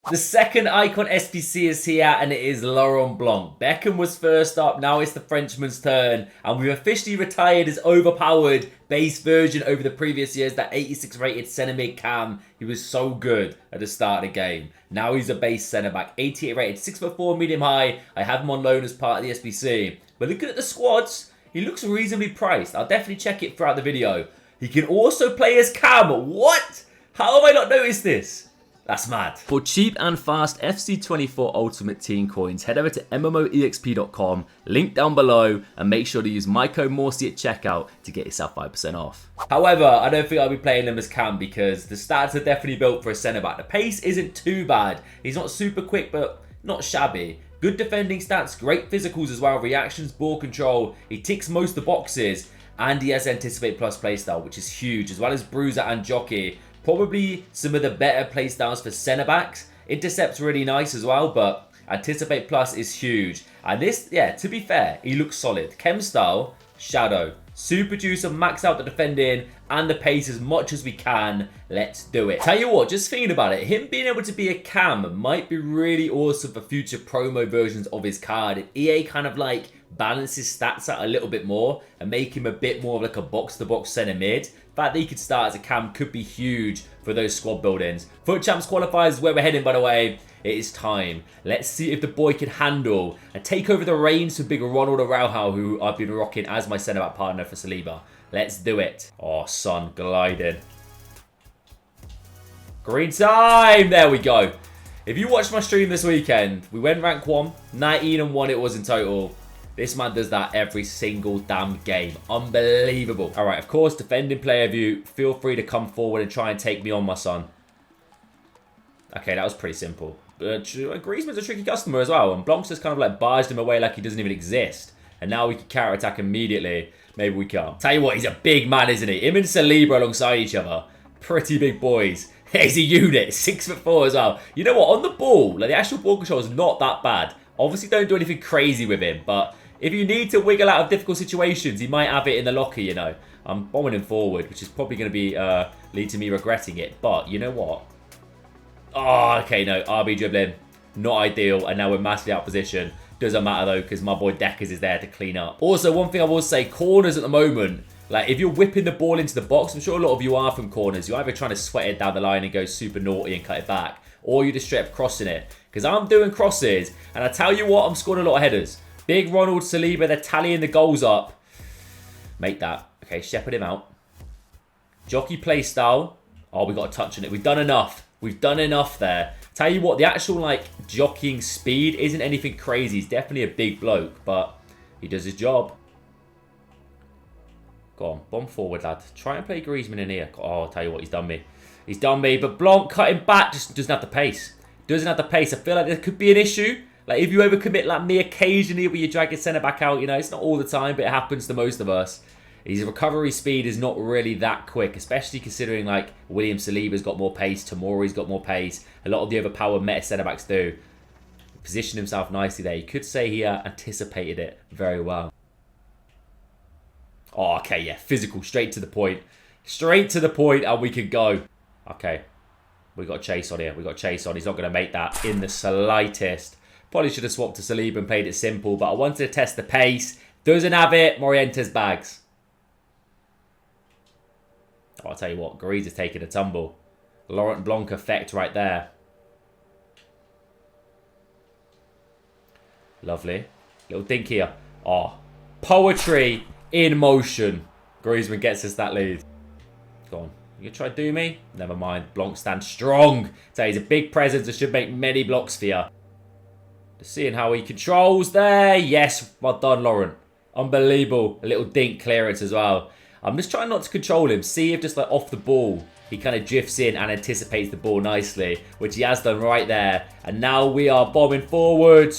The second Icon SBC is here, and it is Laurent Blanc. Beckham was first up, now it's the Frenchman's turn, and we've officially retired his overpowered base version over the previous years, that 86 rated centre mid cam. He was so good at the start of the game. Now he's a base centre back, 88 rated, 6'4", medium high. I have him on loan as part of the SBC. But looking at the squads, he looks reasonably priced. I'll definitely check it throughout the video. He can also play as cam. What? How have I not noticed this? That's mad. For cheap and fast FC24 Ultimate Team coins, head over to MMOEXP.com, link down below, and make sure to use my code Morsi at checkout to get yourself 5% off. However, I don't think I'll be playing him as cam because the stats are definitely built for a centre-back. The pace isn't too bad. He's not super quick, but not shabby. Good defending stats, great physicals as well, reactions, ball control. He ticks most of the boxes, and he has Anticipate Plus playstyle, which is huge, as well as Bruiser and Jockey. Probably some of the better playstyles for centre-backs. Intercept's really nice as well, but Anticipate Plus is huge. And this, yeah, to be fair, he looks solid. Chem style, Shadow. Super Juicer, max out the defending and the pace as much as we can. Let's do it. Tell you what, just thinking about it, him being able to be a cam might be really awesome for future promo versions of his card. If EA kind of like balances stats out a little bit more and make him a bit more of like a box-to-box centre mid. The fact that he could start as a cam could be huge for those squad buildings. FUT Champs qualifiers is where we're heading, by the way. It is time. Let's see if the boy can handle and take over the reins for big Ronald Araujo, who I've been rocking as my centre-back partner for Saliba. Let's do it. Oh, son, gliding. Green time! There we go. If you watched my stream this weekend, we went rank 1. 19-1 it was in total. This man does that every single damn game. Unbelievable. All right, of course, defending player view. Feel free to come forward and try and take me on, my son. Okay, that was pretty simple. Griezmann's a tricky customer as well. And Blanc's just kind of like barged him away like he doesn't even exist. And now we can counter-attack immediately. Maybe we can't. Tell you what, he's a big man, isn't he? Him and Saliba alongside each other. Pretty big boys. He's a unit. 6'4" as well. You know what? On the ball, like the actual ball control is not that bad. Obviously, don't do anything crazy with him. But if you need to wiggle out of difficult situations, he might have it in the locker, you know. I'm bombing him forward, which is probably going to be lead to me regretting it. But you know what? Oh, okay, no. RB dribbling. Not ideal. And now we're massively out of position. Doesn't matter, though, because my boy Deckers is there to clean up. Also, one thing I will say, corners at the moment, like, if you're whipping the ball into the box, I'm sure a lot of you are from corners. You're either trying to sweat it down the line and go super naughty and cut it back, or you're just straight up crossing it. Because I'm doing crosses, and I tell you what, I'm scoring a lot of headers. Big Ronald, Saliba, they're tallying the goals up. Make that. Okay, shepherd him out. Jockey play style. Oh, we got a touch on it. We've done enough. We've done enough there. Tell you what, the actual, like, jockeying speed isn't anything crazy. He's definitely a big bloke, but he does his job. Go on, bomb forward, lad. Try and play Griezmann in here. Oh, I'll tell you what, he's done me. He's done me, but Blanc cutting back just doesn't have the pace. Doesn't have the pace. I feel like there could be an issue. Like, if you overcommit like me occasionally where you drag your centre-back out, you know, it's not all the time, but it happens to most of us. His recovery speed is not really that quick, especially considering, like, William Saliba's got more pace, Tomori's got more pace. A lot of the overpowered meta centre-backs do. Positioned himself nicely there. You could say he anticipated it very well. Oh, okay, yeah. Physical. Straight to the point. Straight to the point, and we can go. Okay. We got Chase on here. We got Chase on. He's not going to make that in the slightest. Probably should have swapped to Saliba and played it simple, but I wanted to test the pace. Doesn't have it. Morientes bags. Oh, I'll tell you what. Gariz is taking a tumble. Laurent Blanc effect right there. Lovely. Little dink here. Oh, poetry in motion. Griezmann gets us that lead. Go on. You gonna try to do me? Never mind. Blanc stands strong. So he's a big presence and should make many blocks for you. Just seeing how he controls there. Yes, well done, Laurent. Unbelievable. A little dink clearance as well. I'm just trying not to control him. See if just like off the ball, he kind of drifts in and anticipates the ball nicely, which he has done right there. And now we are bombing forward.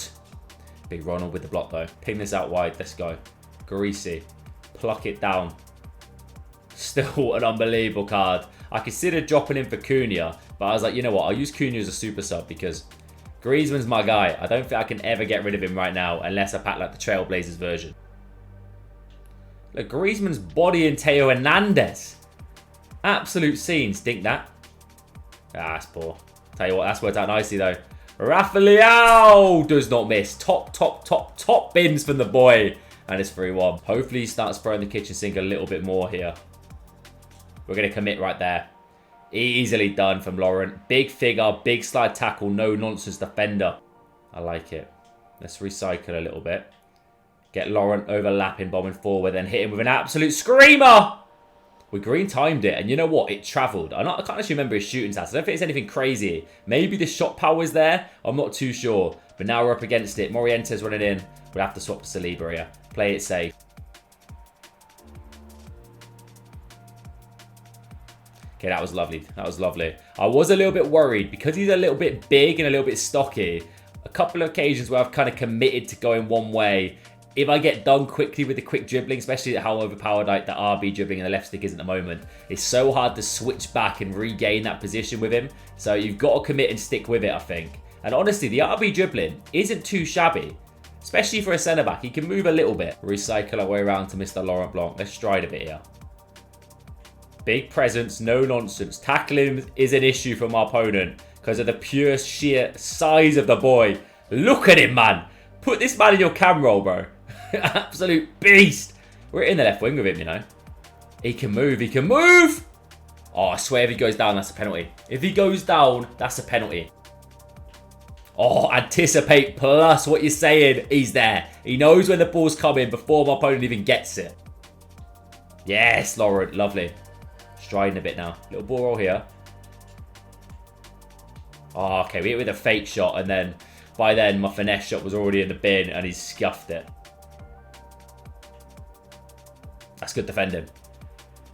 Big Ronald with the block though. Ping this out wide. Let's go. Greasy. Pluck it down. Still an unbelievable card. I considered dropping him for Cunha, but I was like, you know what? I'll use Cunha as a super sub because Griezmann's my guy. I don't think I can ever get rid of him right now unless I pack like the Trailblazers version. Look, Griezmann's body and Teo Hernandez. Absolute scenes. Dink that. Ah, that's poor. Tell you what, that's worked out nicely though. Rafael does not miss. Top bins from the boy. And it's 3-1. Hopefully he starts throwing the kitchen sink a little bit more here. We're going to commit right there. Easily done from Laurent. Big figure, big slide tackle, no nonsense defender. I like it. Let's recycle a little bit. Get Laurent overlapping, bombing forward, then hit him with an absolute screamer. We green timed it, and you know what? It travelled. I can't actually remember his shooting stats. I don't think it's anything crazy. Maybe the shot power is there. I'm not too sure. But now we're up against it. Moriente's running in. We'll have to swap to Saliba here. Play it safe. Okay, that was lovely. That was lovely. I was a little bit worried because he's a little bit big and a little bit stocky. A couple of occasions where I've kind of committed to going one way. If I get done quickly with the quick dribbling, especially how overpowered like the RB dribbling and the left stick is at the moment, it's so hard to switch back and regain that position with him. So you've got to commit and stick with it, I think. And honestly, the RB dribbling isn't too shabby, especially for a centre-back. He can move a little bit. Recycle our way around to Mr. Laurent Blanc. Let's stride a bit here. Big presence, no nonsense. Tackling is an issue from our opponent because of the pure sheer size of the boy. Look at him, man. Put this man in your cam roll, bro. Absolute beast. We're in the left wing with him, you know. He can move. He can move. Oh, I swear if he goes down, that's a penalty. If he goes down, that's a penalty. Oh, anticipate plus what you're saying. He's there. He knows when the ball's coming before my opponent even gets it. Yes, Laurent. Lovely. Striding a bit now. Little ball roll here. Oh, okay. We hit with a fake shot, and then by then my finesse shot was already in the bin, and he's scuffed it. That's good defending.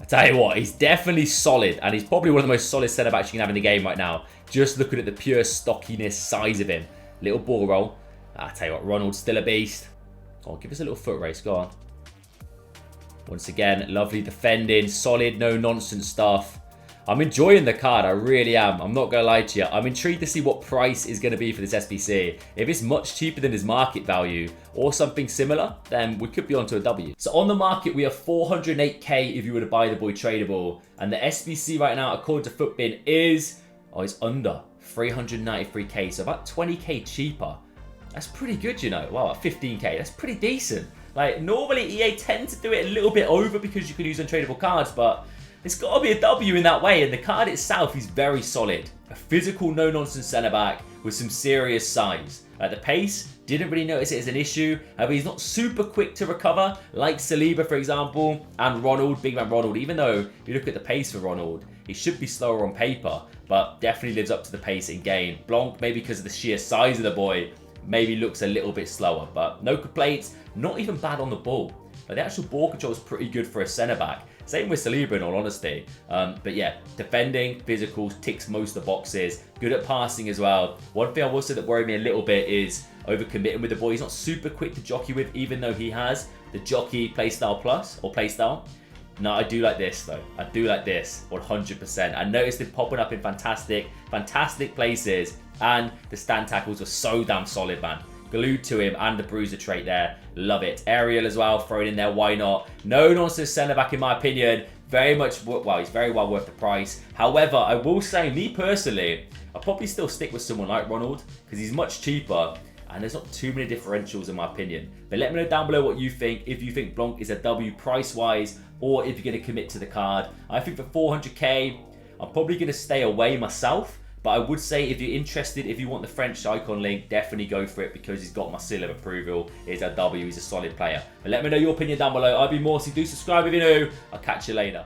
I tell you what, he's definitely solid, and he's probably one of the most solid centre-backs you can have in the game right now. Just looking at the pure stockiness, size of him. Little ball roll. I tell you what, Ronald's still a beast. Oh, give us a little foot race. Go on. Once again, lovely defending. Solid, no-nonsense stuff. I'm enjoying the card. I really am. I'm not going to lie to you. I'm intrigued to see what price is going to be for this SBC. If it's much cheaper than his market value or something similar, then we could be onto a W. So on the market, we are 408k if you were to buy the boy tradable. And the SBC right now, according to Footbin, is... oh, it's under 393k. So about 20k cheaper. That's pretty good, you know. Wow, 15k. That's pretty decent. Like, normally EA tend to do it a little bit over because you can use untradeable cards, but... it's got to be a W in that way, and the card itself is very solid. A physical, no-nonsense centre-back with some serious size. At the pace, didn't really notice it as an issue. However, he's not super quick to recover, like Saliba, for example, and Ronald, big man Ronald. Even though, if you look at the pace for Ronald, he should be slower on paper, but definitely lives up to the pace in game. Blanc, maybe because of the sheer size of the boy, maybe looks a little bit slower, but no complaints, not even bad on the ball. But the actual ball control is pretty good for a centre-back. Same with Saliba in all honesty. But yeah, defending, physicals, ticks most of the boxes. Good at passing as well. One thing I will say that worried me a little bit is overcommitting with the ball. He's not super quick to jockey with, even though he has the jockey playstyle plus or playstyle. No, I do like this though. I do like this 100%. I noticed him popping up in fantastic places. And the stand tackles were so damn solid, man. Glued to him, and the bruiser trait there. Love it. Aerial as well, thrown in there, why not? No nonsense centre-back in my opinion. Very much, well, he's very well worth the price. However, I will say, me personally, I'll probably still stick with someone like Ronald because he's much cheaper and there's not too many differentials in my opinion. But let me know down below what you think, if you think Blanc is a W price-wise or if you're going to commit to the card. I think for 400k, I'm probably going to stay away myself. But I would say if you're interested, if you want the French icon link, definitely go for it because he's got my seal of approval. He's a W, he's a solid player. But let me know your opinion down below. I've been Morsey. Do subscribe if you're new. I'll catch you later.